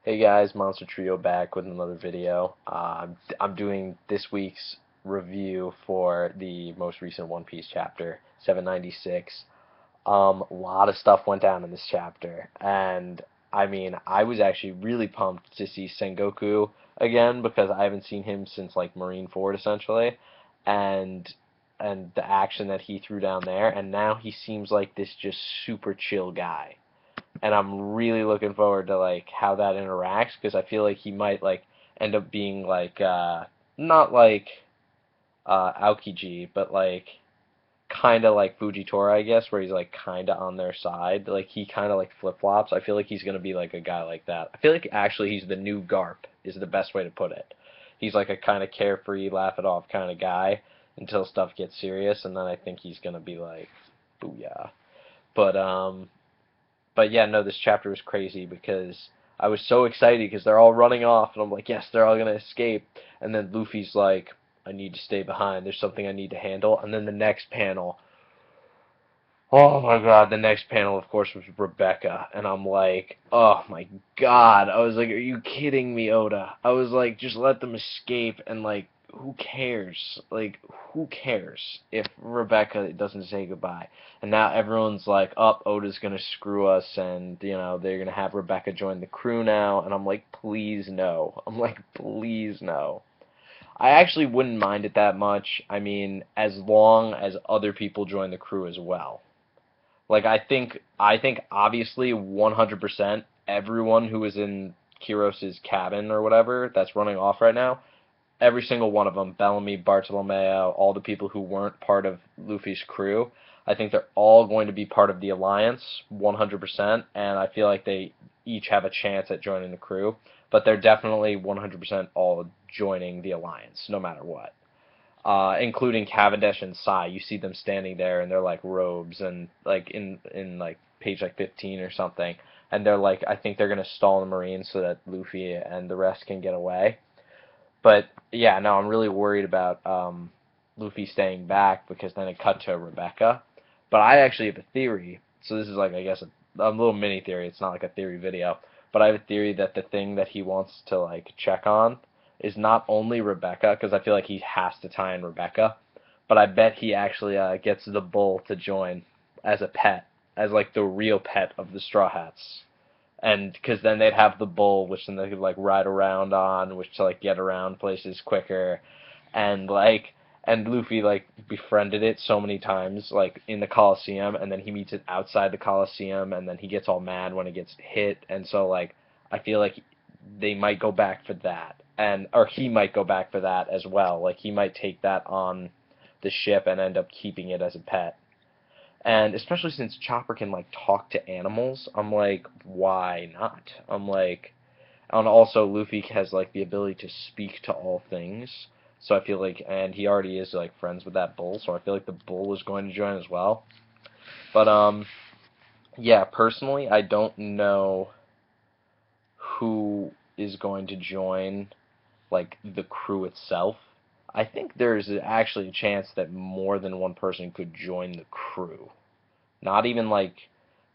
Hey guys, Monster Trio back with another video. I'm doing this week's review for the most recent One Piece chapter, 796. A lot of stuff went down in this chapter, and I mean, I was actually really pumped to see Sengoku again because I haven't seen him since like Marineford essentially, and and the action that he threw down there, and now he seems like this just super chill guy, and I'm really looking forward to like how that interacts because I feel like he might like end up being like not like Aokiji, but like kind of like Fujitora, I guess, where he's like kind of on their side. Like he kind of like flip flops. I feel like he's gonna be like a guy like that. I feel like actually he's the new Garp is the best way to put it. He's like a kind of carefree, laugh it off kind of guy until stuff gets serious, and then I think he's gonna be like, booyah. But but yeah, no, this chapter was crazy because I was so excited because they're all running off, and I'm like, yes, they're all gonna escape. And then Luffy's like, I need to stay behind. There's something I need to handle. And then the next panel, oh my God, the next panel, of course, was Rebecca, and I'm like, oh my God. I was like, are you kidding me, Oda? I was like, just let them escape, and like, who cares? Like, who cares if Rebecca doesn't say goodbye? And now everyone's like, oh, Oda's gonna screw us, and they're gonna have Rebecca join the crew now, and I'm like, please no. I'm like, please no. I actually wouldn't mind it that much. I mean, as long as other people join the crew as well. Like I think obviously 100% everyone who is in Kiros's cabin or whatever that's running off right now, every single one of them, Bellamy, Bartolomeo, all the people who weren't part of Luffy's crew, I think they're all going to be part of the alliance 100%, and I feel like they each have a chance at joining the crew, but they're definitely 100% all joining the alliance no matter what, including Cavendish and Sai. You see them standing there in their like robes and like in like page like 15 or something, and they're like, I think they're gonna stall the Marines so that Luffy and the rest can get away. But yeah, no, I'm really worried about Luffy staying back because then it cut to Rebecca. But I actually have a theory. So this is like I guess a little mini theory. It's not like a theory video, but I have a theory that the thing that he wants to like check on is not only Rebecca because I feel like he has to tie in Rebecca, but I bet he actually gets the bull to join as a pet, as like the real pet of the Straw Hats, and because then they'd have the bull, which then they could like ride around on, which to like get around places quicker, and like and Luffy like befriended it so many times like in the Colosseum, and then he meets it outside the Colosseum, and then he gets all mad when it gets hit, and so like I feel like they might go back for that, and or he might go back for that as well. Like he might take that on the ship and end up keeping it as a pet. And especially since Chopper can like talk to animals, I'm like, why not? I'm like, and also Luffy has like the ability to speak to all things. So I feel like, and he already is like friends with that bull, so I feel like the bull is going to join as well. But yeah, personally, I don't know who is going to join like the crew itself. I think there's actually a chance that more than one person could join the crew. Not even like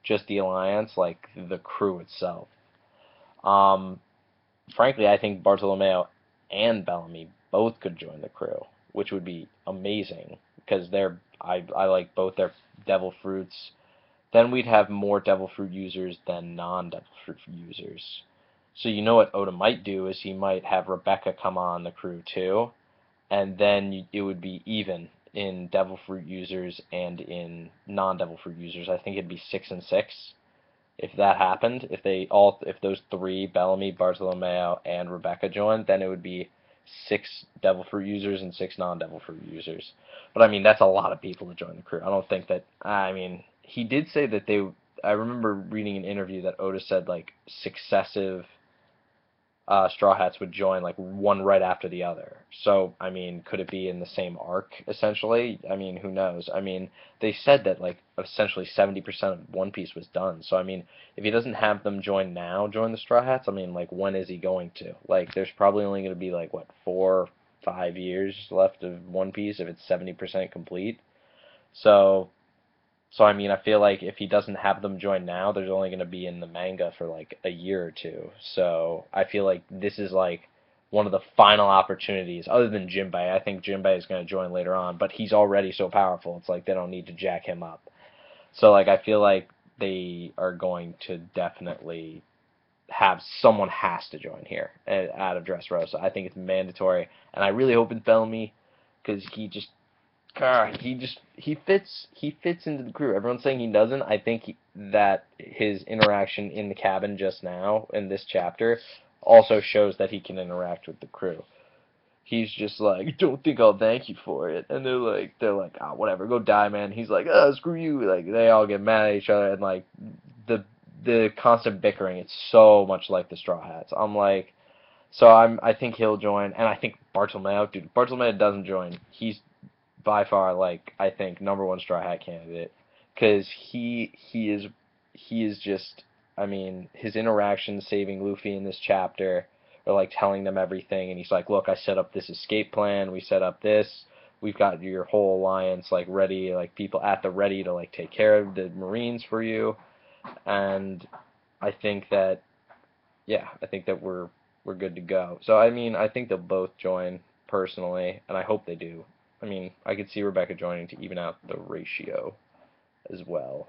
just the alliance, like the crew itself. Um, Frankly, I think Bartolomeo and Bellamy both could join the crew, which would be amazing because I like both their devil fruits. Then we'd have more devil fruit users than non-devil fruit users. So you know what Oda might do is he might have Rebecca come on the crew too, and then it would be even in devil fruit users and in non-devil fruit users. I think it'd be 6 and 6 if that happened. If those three, Bellamy, Bartolomeo, and Rebecca joined, then it would be 6 devil fruit users and 6 non-devil fruit users. But I mean, that's a lot of people to join the crew. I don't think that. I mean, he did say that they. I remember reading an interview that Oda said like successive Straw Hats would join like one right after the other. So, I mean, could it be in the same arc, essentially? I mean, who knows? I mean, they said that like essentially 70% of One Piece was done. So, I mean, if he doesn't have them join now, join the Straw Hats, I mean, like, when is he going to? Like, there's probably only going to be like, what, 4 or 5 years left of One Piece if it's 70% complete. So, So I mean, I feel like if he doesn't have them join now, there's only going to be in the manga for like a year or two. So I feel like this is like one of the final opportunities, other than Jinbei. I think Jinbei is going to join later on, but he's already so powerful. It's like they don't need to jack him up. So like I feel like they are going to definitely have someone has to join here out of Dressrosa. I think it's mandatory, and I really hope it's Bellamy because he fits into the crew. Everyone's saying he doesn't. I think that his interaction in the cabin just now in this chapter also shows that he can interact with the crew. He's just like, don't think I'll thank you for it, and they're like, ah, whatever, go die, man. He's like, oh, screw you. Like they all get mad at each other, and like the the constant bickering. It's so much like the Straw Hats. I'm like, so I think he'll join, and I think Bartolomeo, dude, Bartolomeo doesn't join. He's by far like I think number one Straw Hat candidate because he is just I mean his interactions saving Luffy in this chapter are like telling them everything, and he's like, look, I set up this escape plan. We set up this. We've got your whole alliance like ready, like people at the ready to like take care of the Marines for you, and I think that yeah, I think that we're good to go. So I mean, I think they'll both join personally, and I hope they do. I mean, I could see Rebecca joining to even out the ratio as well.